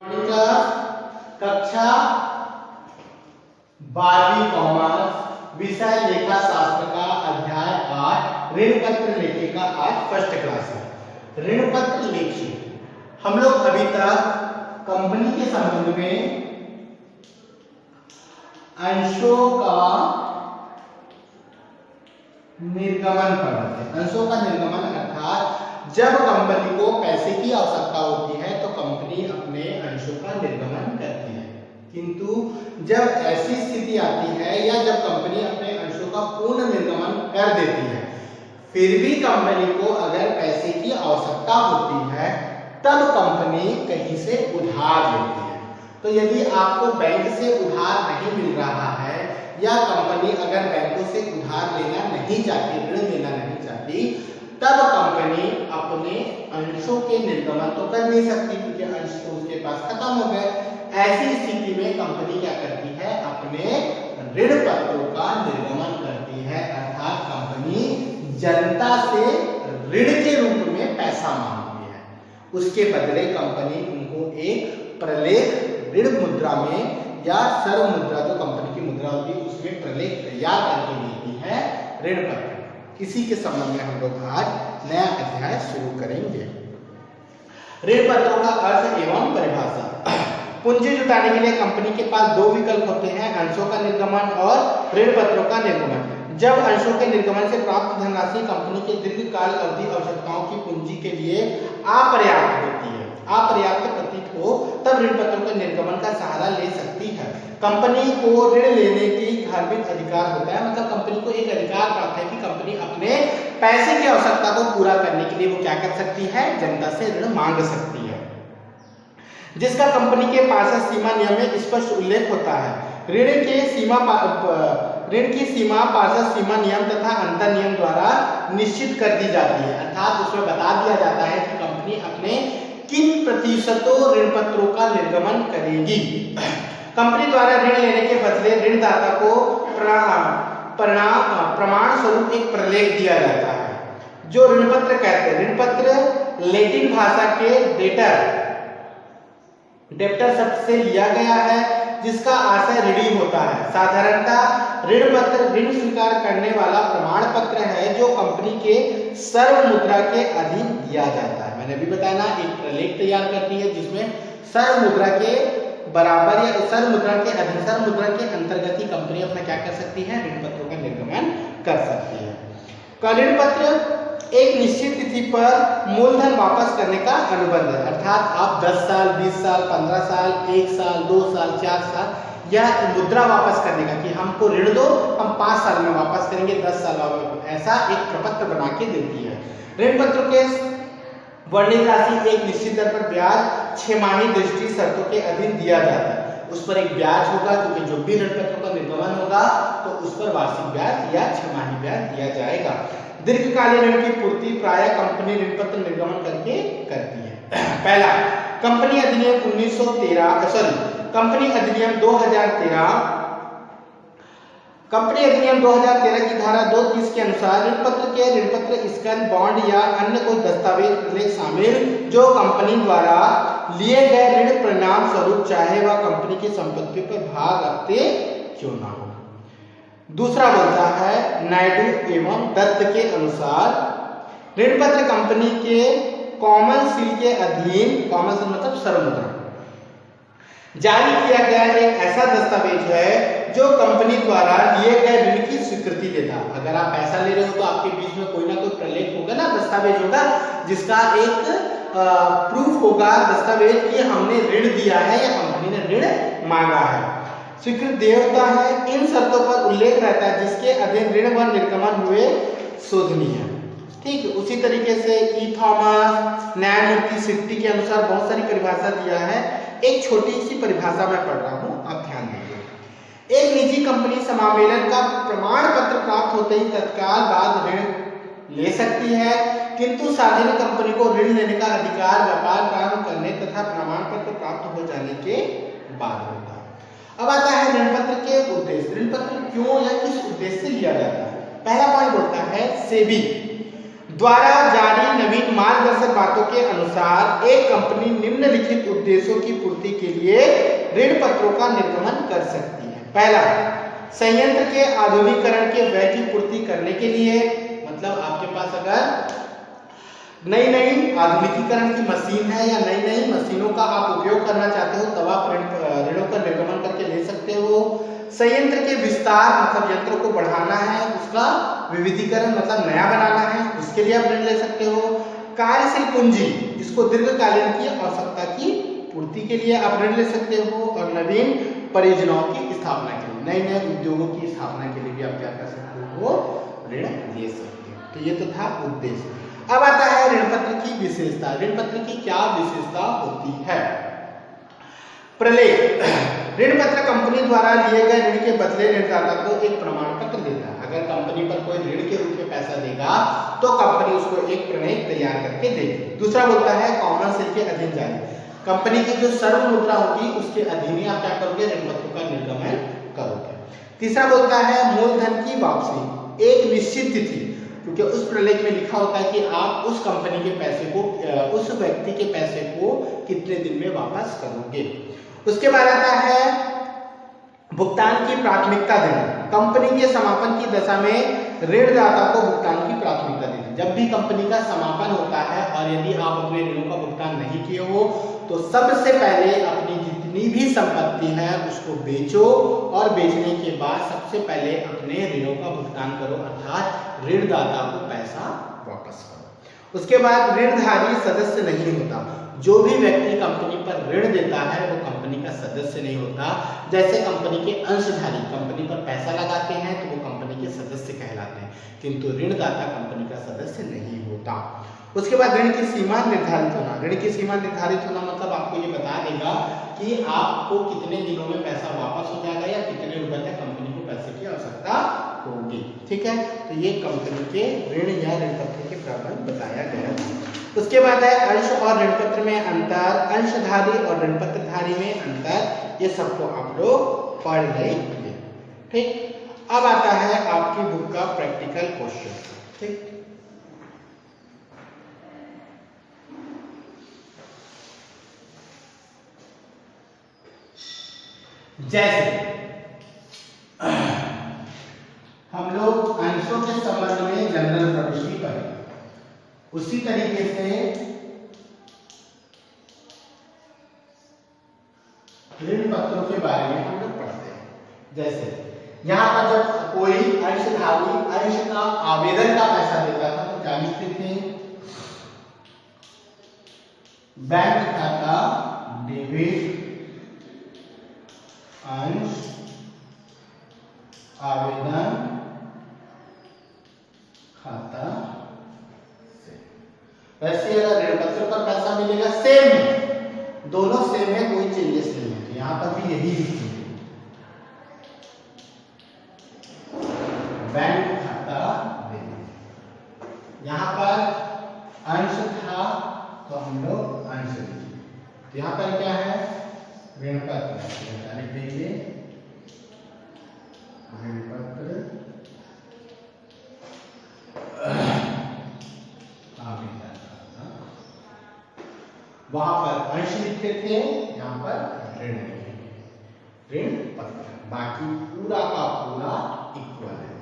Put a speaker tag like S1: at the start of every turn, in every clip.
S1: कक्षा 12वीं कॉमर्स, विषय लेखा शास्त्र का अध्याय 8 ऋण पत्र लेखे का आज फर्स्ट क्लास है। ऋण पत्र लेखे हम लोग अभी तक कंपनी के संबंध में अंशों का निर्गमन कर रहे थे। अंशों का निर्गमन अर्थात जब कंपनी को पैसे की आवश्यकता होती है तो कंपनी अपने अंशों का निर्गमन करती है, किंतु जब ऐसी स्थिति आती है या जब कंपनी अपने अंशों का पूर्ण निर्गमन कर देती है फिर भी कंपनी को अगर पैसे की आवश्यकता होती है तब कंपनी कहीं से उधार लेती है। तो यदि आपको बैंक से उधार नहीं मिल रहा है या कंपनी अगर बैंकों से उधार लेना नहीं चाहती, ऋण लेना नहीं चाहती, तब कंपनी अपने अंशों के निर्गमन तो कर नहीं सकती क्योंकि अंश तो उसके पास खत्म हो गए। ऐसी स्थिति में कंपनी क्या करती है, अपने ऋण पत्रों का निर्गमन करती है, अर्थात कंपनी जनता से ऋण के रूप में पैसा मांगती है। उसके बदले कंपनी उनको एक प्रलेख ऋण मुद्रा में या सर्व मुद्रा जो कंपनी की मुद्रा होती है उसमें प्रलेख तैयार करके देती है ऋण पत्र। इसी के संबंध में हम लोग आज नया अध्याय शुरू करेंगे। ऋण पत्रों का अर्थ एवं परिभाषा। पूंजी जुटाने के लिए कंपनी के पास दो विकल्प होते हैं, अंशों का निर्गमन और ऋण पत्रों का निर्गमन। जब अंशों के निर्गमन से प्राप्त धनराशि कंपनी के दीर्घकाल अवधि आवश्यकताओं की पूंजी के लिए अपर्याप्त होती है, अपर्याप्त प्रतीत हो, तब ऋण पत्रों के निर्गमन का सहारा ले सकती है। कंपनी को ऋण लेने की धार्मिक अधिकार होता है, मतलब कंपनी को एक अधिकार प्राप्त है कि कंपनी अपने पैसे की आवश्यकता को पूरा करने के लिए वो क्या कर सकती है, जनता से ऋण मांग सकती है, जिसका कंपनी के पार्षद सीमा नियम में स्पष्ट उल्लेख होता है। ऋण की सीमा पार्षद सीमा नियम तथा अंतर नियम द्वारा निश्चित कर दी जाती है, अर्थात उसमें बता दिया जाता है कि कंपनी अपने किन प्रतिशतों ऋण पत्रों का निर्गमन करेगी। कंपनी द्वारा ऋण लेने के बदले ऋणदाता को प्रमाण स्वरूप एक प्रलेख दिया जाता है जो ऋण पत्र कहते हैं। ऋण पत्र लैटिन भाषा के डेप्टर शब्द से लिया गया है जिसका आशय ऋणी होता है। साधारणतः ऋण पत्र ऋण स्वीकार करने वाला प्रमाण पत्र है जो कंपनी के सर्व मुद्रा के अधीन दिया जाता है। मैंने भी बताया ना, एक प्रलेख तैयार करती है जिसमें सर्व मुद्रा के बराबर या सर्व मुद्रा के अधीन, सर्व मुद्रा के अंतर्गत ही कंपनी अपना क्या कर सकती है, ऋण पत्रों का निर्गमन कर सकती है। ऋण पत्र एक निश्चित तिथि पर मूलधन वापस करने का अनुबंध है, अर्थात आप 10 साल, 20 साल, 15 साल, 1 साल, 2 साल, 4 साल या मुद्रा वापस करने का कि हमको ऋण दो, हम 5 साल में वापस करेंगे, 10 साल वापस, ऐसा एक प्रपत्र बना के देती है। ऋण पत्र के वर्णित राशि एक निश्चित दर पर ब्याज 6 माही दृष्टि शर्तों के अधीन दिया जाता है। उस पर एक ब्याज होगा क्योंकि जो भी ऋण पत्रों का निर्गमन होगा तो उस पर वार्षिक ब्याज या 6 माही ब्याज दिया जाएगा। दीर्घकालीन ऋण की पूर्ति प्रायः कंपनी ऋण पत्र निर्गमन करके करती है। पहला, कंपनी अधिनियम 2013 कंपनी अधिनियम 2013 की धारा 230 के अनुसार ऋण पत्र स्कैन बॉन्ड या अन्य कोई दस्तावेज प्रलेख शामिल जो कंपनी द्वारा लिए गए ऋण परिणाम स्वरूप चाहे वह कंपनी की संपत्ति पर भाग रखते क्यों ना हो। दूसरा बोलता है, नायडू एवं दत्त के अनुसार ऋण पत्र कंपनी के कॉमन सील के अधीन, कॉमन सील मतलब सर्वमुद्रा, जारी किया गया एक ऐसा दस्तावेज है जो कंपनी द्वारा लिए गए ऋण की स्वीकृति देता है। अगर आप पैसा ले रहे हो तो आपके बीच में कोई ना कोई प्रलेख होगा ना, दस्तावेज होगा जिसका एक प्रूफ होगा, दस्तावेज कि हमने ऋण दिया है या कंपनी ने ऋण मांगा है, स्वीकृत देवता है। इन शर्तों पर उल्लेख रहता है जिसके अधीन ऋण व निर्गमन हुए शोधनीय है। ठीक है, उसी तरीके से ई थॉमस न्यायमूर्ति सिट्टी के अनुसार बहुत सारी परिभाषा दिया है। एक छोटी सी परिभाषा मैं पढ़ रहा हूँ, आप ध्यान दीजिए। एक निजी कंपनी समामेलन का प्रमाण पत्र प्राप्त होते ही तत्काल बाद ऋण ले सकती है, किंतु सार्वजनिक कंपनी को ऋण लेने का अधिकार व्यापार प्रारंभ करने तथा प्रमाण पत्र प्राप्त हो जाने के बाद होता है। अब आता है ऋण पत्र के उद्देश्य। ऋण पत्र क्यों या किस उद्देश्य से लिया जाता है। पहला पॉइंट बोलता है सेबी, द्वारा जारी नवीन मार्गदर्शक बातों के अनुसार एक कंपनी निम्नलिखित उद्देश्यों की पूर्ति के लिए ऋण पत्रों का निर्गमन कर सकती है। पहला, संयंत्र के आधुनिकीकरण के व्यय की पूर्ति करने के लिए, मतलब आपके पास अगर नई आधुनिकीकरण की मशीन है या नई मशीनों का आप उपयोग करना चाहते हो तब आप ऋणों का निर्गमन करके ले सकते हो। संयंत्र के विस्तार, मतलब यंत्र को बढ़ाना है, उसका विविधीकरण मतलब नया बनाना है, उसके लिए आप ऋण ले सकते हो। कार्यशील पूंजी, जिसको दीर्घकालीन की आवश्यकता की पूर्ति के लिए आप ऋण ले सकते हो। और नवीन परियोजनाओं की स्थापना के लिए, नए उद्योगों की स्थापना के लिए भी आप क्या कर सकते हो, ऋण ले सकते हो। तो ये तो था उद्देश्य। अब आता है ऋण पत्र की विशेषता। ऋण पत्र की क्या विशेषता होती है? प्रलेख, ऋण पत्र कंपनी द्वारा लिए गए ऋण के बदले ऋणदाता को एक प्रमाण पत्र देता है। अगर कंपनी पर कोई ऋण के रूप में पैसा देगा तो कंपनी उसको एक प्रणय तैयार करके देगी। दूसरा बोलता है कॉमन सेल के अधीन जारी, कंपनी की जो सर्व मुद्रा होगी उसके अधीन ही आप क्या करोगे, ऋण पत्रों का निर्गमन करोगे। तीसरा बोलता है मूलधन की वापसी, एक निश्चित तिथि, क्योंकि उस प्रलेख में लिखा होता है कि आप उस कंपनी के पैसे को, उस व्यक्ति के पैसे को कितने दिन में वापस करोगे। उसके बाद आता है भुगतान की प्राथमिकता देना, कंपनी के समापन की दशा में ऋणदाता को भुगतान की प्राथमिकता देना। जब भी कंपनी का समापन होता है और यदि आप अपने ऋणों का भुगतान नहीं किए हो तो सबसे पहले अपनी जितनी भी संपत्ति है उसको बेचो और बेचने के बाद सबसे पहले अपने ऋणों का भुगतान करो, अर्थात ऋणदाता को पैसा वापस करो। उसके बाद ऋणधारी सदस्य नहीं होता, जो भी व्यक्ति कंपनी पर ऋण देता है वो कंपनी का सदस्य नहीं होता। जैसे कंपनी के अंशधारी कंपनी पर पैसा लगाते हैं तो वो कंपनी के सदस्य कहलाते हैं, किंतु ऋणदाता कंपनी का सदस्य नहीं होता। उसके बाद ऋण की सीमा निर्धारित होना। ऋण की सीमा निर्धारित होना मतलब आपको ये बता देगा कि आपको कितने दिनों में पैसा वापस हो जाएगा या कितने रुपए तक कंपनी को पैसे की आवश्यकता होगी। ठीक है, तो ये कंपनी के ऋण या ऋण पत्र के प्रावधान बताया गया है। उसके बाद है अंश और ऋण पत्र में अंतर, अंशधारी और ऋण पत्रधारी में अंतर, ये सबको आप लोग पढ़ लेंगे। ठीक, अब आता है आपकी बुक का प्रैक्टिकल क्वेश्चन। ठीक, जैसे हम लोग अंशों के संबंध में जनरल प्रविष्टि पढ़े, उसी तरीके से ऋण पत्रों के बारे में हम लोग पढ़ते हैं। जैसे यहाँ पर जब कोई अंशधारी अंश का आवेदन का पैसा देता था तो क्या लिखते थे, बैंक खाता डेबिट अंश आवेदन खाता से। वैसे अगर ऋण पत्र पर पैसा मिलेगा सेम है, दोनों सेम है, कोई चेंजेस नहीं है। यहां पर भी यही लिखेंगे, बैंक खाता डेबिट। यहां पर अंश था तो हम लोग अंश लिखे, तो यहां पर क्या है, ऋण पत्र लिख देंगे, ऋण पत्र आवेदन खाता। वहां पर अंश लिखते थे, यहां पर ऋण लिखेंगे, ऋण पत्र। बाकी पूरा का पूरा इक्वल है।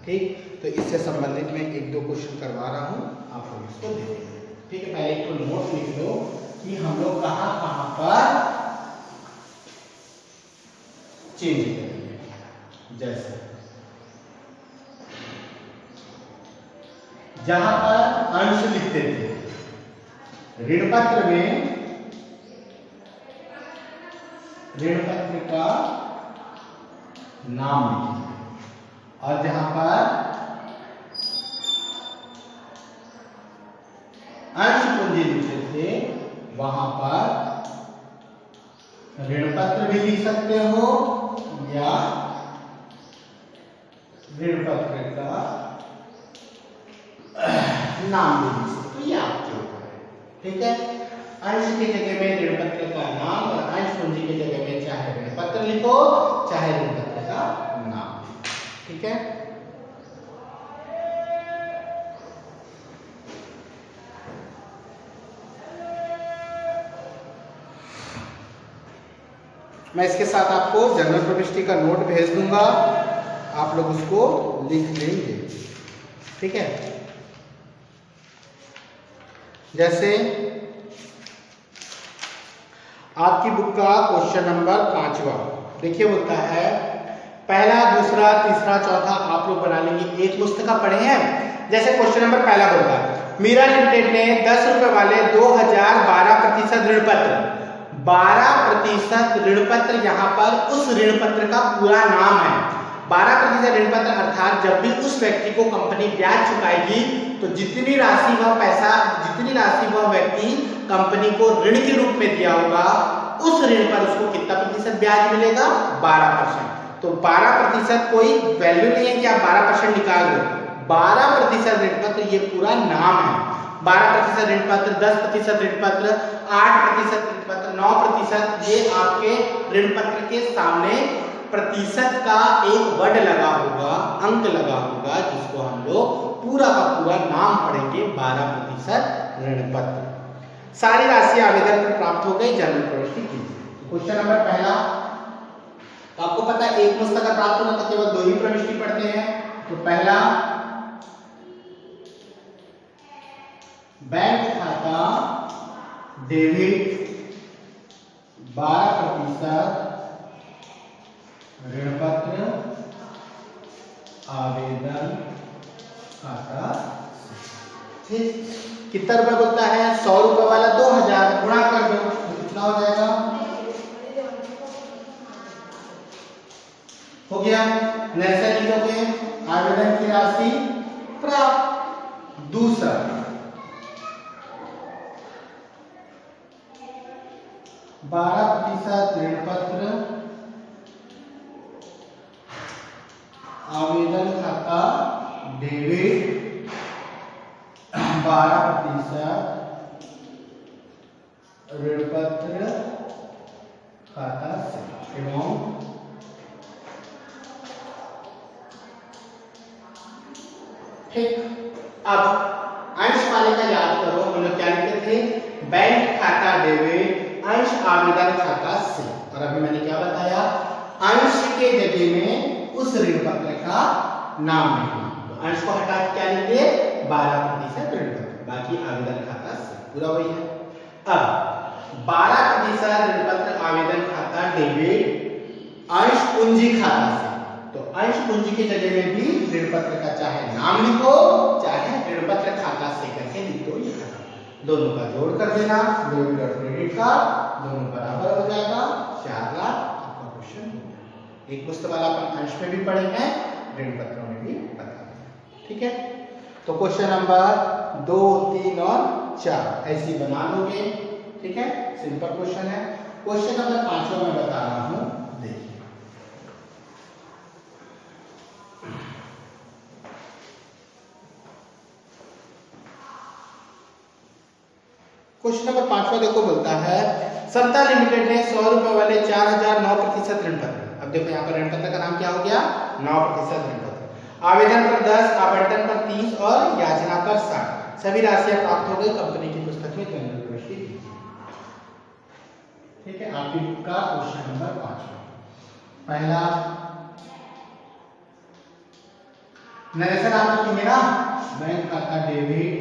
S1: ठीक, तो इससे संबंधित मैं एक दो क्वेश्चन करवा रहा हूं, आप लोग इसको देखेंगे। ठीक है, पहले एक तो नोट लिख लो कि हम लोग कहां कहां पर चेंज करेंगे। जैसे जहां पर अंश लिखते थे ऋण पत्र में ऋण पत्र का नाम लिखेंगे, और जहां पर अंश पूंजी लिखते थे वहां पर ऋण पत्र भी लिख सकते हो या ऋण पत्र का नाम भी लिख सकते हो, ये आपके ऊपर है। ठीक है, अंश की जगह में ऋण पत्र का नाम और अंश पूंजी की जगह में चाहे ऋण पत्र लिखो चाहे ऋण पत्र का नाम लिखो। ठीक है, मैं इसके साथ आपको जनरल प्रविष्टि का नोट भेज दूंगा, आप लोग उसको लिख लेंगे। ठीक है, जैसे आपकी बुक का क्वेश्चन नंबर 5वां देखिए, बोलता है पहला, दूसरा, तीसरा, चौथा आप लोग बना लेंगे। एक पुस्तक पढ़े हैं। जैसे क्वेश्चन नंबर पहला बोलता है मीरा लिमिटेड ने 10 रुपए वाले 2012% ऋण पत्र, 12% ऋण पत्र, यहाँ पर उस ऋण पत्र का पूरा नाम है। 12% ऋण पत्र अर्थात जब भी उस व्यक्ति को कंपनी ब्याज चुकाएगी तो जितनी राशि वह व्यक्ति कंपनी को ऋण के रूप में दिया होगा, उस ऋण पर उसको कितना प्रतिशत ब्याज मिलेगा? 12%। तो 12% कोई वैल्यू नहीं है कि आप 12% निकाल लो। 12% ऋण पत्र ये पूरा नाम है। 12% ऋण पत्र, 10% ऋण पत्र, 8% ऋण पत्र, 9%, ये आपके ऋण पत्र के सामने प्रतिशत का एक वर्ड लगा होगा, अंक लगा होगा, जिसको हम लोग पूरा का पूरा नाम पढ़ेंगे 12% ऋण पत्र। सारी राशि आवेदन पर प्राप्त हो गई, जनरल प्रविष्टि कीजिए। क्वेश्चन नंबर पहला, तो आपको पता है एक पुस्तक का प्राप्त होना तो केवल 2 ही प्रविष्टि पढ़ते हैं। तो पहला, बैंक खाता डेबिट 12% ऋण पत्र आवेदन खाता। ठीक, कितना रुपए बोलता है? 100 रुपए वाला 2000 गुणा कर दो तो कितना हो जाएगा? हो गया। नैसे लिखोगे आवेदन की राशि प्राप्त। दूसरा, बारह प्रतिशत ऋण पत्र आवेदन खाता डेबिट 12% ऋण पत्र खाता से एवं ठीक। अब अंश वाले का याद करो, हम लोग क्या लिखते थे? बैंक खाता डेबिट अंश आवेदन खाता से। और अभी मैंने क्या बताया? अंश के जगह में उस ऋण पत्र का नाम लिखना। तो अंश को हटा के क्या लिखिए? 12% ऋण पत्र, बाकी आवेदन खाता से, पूरा वही है। अब 12% ऋण पत्र आवेदन खाता डेबिट अंश पूंजी खाता से, तो अंश पूंजी के जगह में भी ऋण पत्र का चाहे नाम लिखो चाहे ऋण पत्र खाता से करके लिख दो, ये खत्म। दोनों का जोड़ कर देना, डेबिट और क्रेडिट का दोनों बराबर हो जाएगा, 4 लाख आपका क्वेश्चन हो गया। एक पुस्तक वाला अपन अंश में भी पढ़े हैं, ऋण पत्रों में भी पढ़ा है। ठीक है, तो क्वेश्चन नंबर 2, 3 और 4 ऐसे बना लोगे। ठीक है, सिंपल क्वेश्चन है। क्वेश्चन नंबर 5 में बता रहा हूं, देखिए। क्वेश्चन नंबर 5 देखो, बोलता है सत्ता लिमिटेड ने 100 रुपए वाले 4009% ऋण पत्र। अब देखो यहाँ पर ऋण पत्र का नाम क्या हो गया? 9% ऋण पत्र। आवेदन पर 10, आवंटन पर 30 और याचना पर 60। सभी राशियां प्राप्त हो गई। कंपनी की पुस्तक में जनरल प्रविष्टि कीजिए। ठीक है, आपकी बुक का क्वेश्चन नंबर 5। पहला नरेशन आप लिखेंगे ना, बैंक खाता डेबिट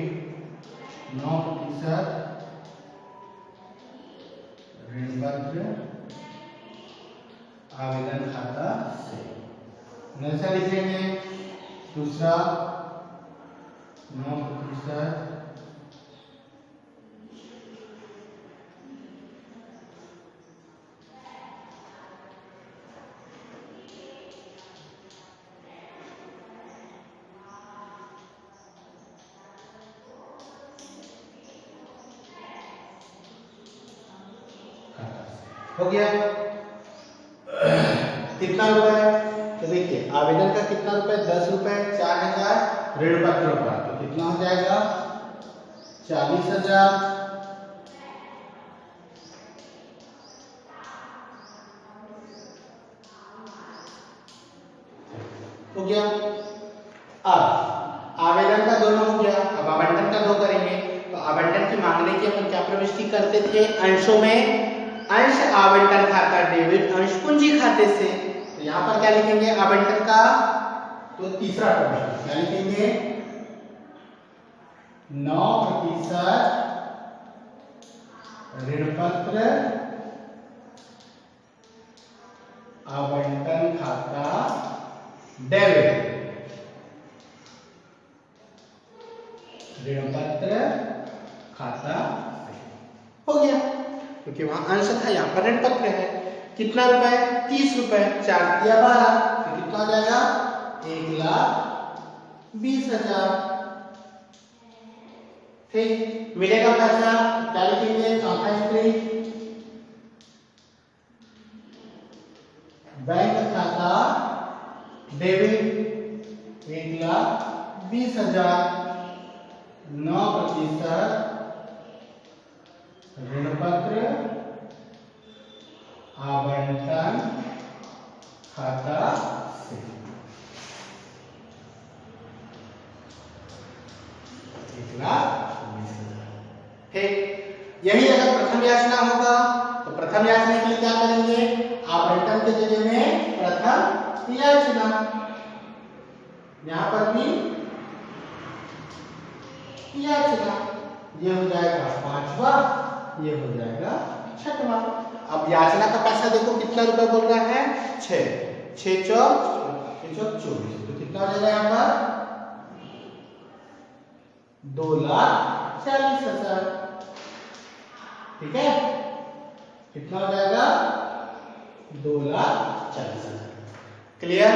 S1: 9% ऋण पत्र आवेदन खाता से, नरेशन लिखेंगे। दूसरा 9% हो गया। कितना रुपए? तो देखिए आवेदन का कितना रुपए? 10 रुपए, 4000 ऋण पत्रों का, तो कितना हो जाएगा? 40,000। हो गया। अब आवेदन का दोनों हो गया, अब आवंटन का 2 करेंगे। तो आवंटन की मांगने की अपन क्या प्रविष्टि करते थे? अंशों में अंश आवंटन खाता डेबिट अंश पूंजी खाते से। तो यहाँ पर क्या लिखेंगे आवंटन का, तो तीसरा प्रश्न क्या लिखेंगे 9% ऋण पत्र आवंटन खाता डेबिट ऋण पत्र खाता हो गया, क्योंकि वहां अंश था, यहाँ पर ऋण पत्र है। कितना रुपए 30 रुपए, 4 दिया 12, तो कितना हो जाएगा 1,20,000। ठीक, मिलेगा पैसा क्या लिखेंगे चौथा स्ट्रीम बैंक खाता डेबिट 1,20,000, 9% ऋण पत्र आवंटन खाता से। 1,20,000। ठीक, यही अगर प्रथम याचना होगा तो प्रथम याचना के लिए क्या करेंगे, आवंटन के जगह में प्रथम याचना, यहां पर भी याचना, ये हो जाएगा 5वां, ये हो जाएगा 6वां। अब याचना का पैसा देखो कितना रुपए बोल रहा है 6, 6 चौक 24, तो कितना हो जाएगा यहाँ पर 2,40,000। ठीक है, कितना हो जाएगा 2,40,000। क्लियर।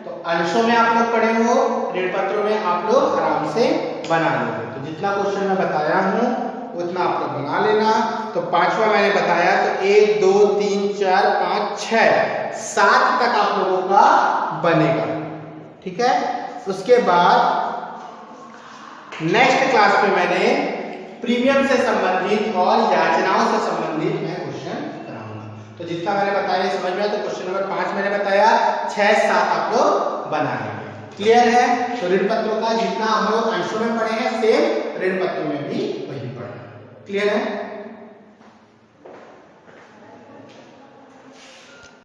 S1: तो अंशों में आप लोग पढ़े हो, ऋण पत्रों में आप लोग आराम से बना लोगे। तो जितना क्वेश्चन मैं बताया हूं उतना आप लोग बना लेना। तो 5वां मैंने बताया, तो 1 2 3 4 5 6 7 तक आप लोगों का बनेगा। ठीक है, उसके बाद नेक्स्ट क्लास में मैंने प्रीमियम से संबंधित और याचनाओं से संबंधित मैं क्वेश्चन कराऊंगा। तो जितना मैंने बताया समझ में आया, तो क्वेश्चन नंबर 5 मैंने बताया, 6 7 आप लोग बनाएंगे। क्लियर है। तो ऋण पत्रों का जितना हम लोग अंशों में पढ़े हैं सेम ऋण पत्रों में भी वही पढ़ना। क्लियर है।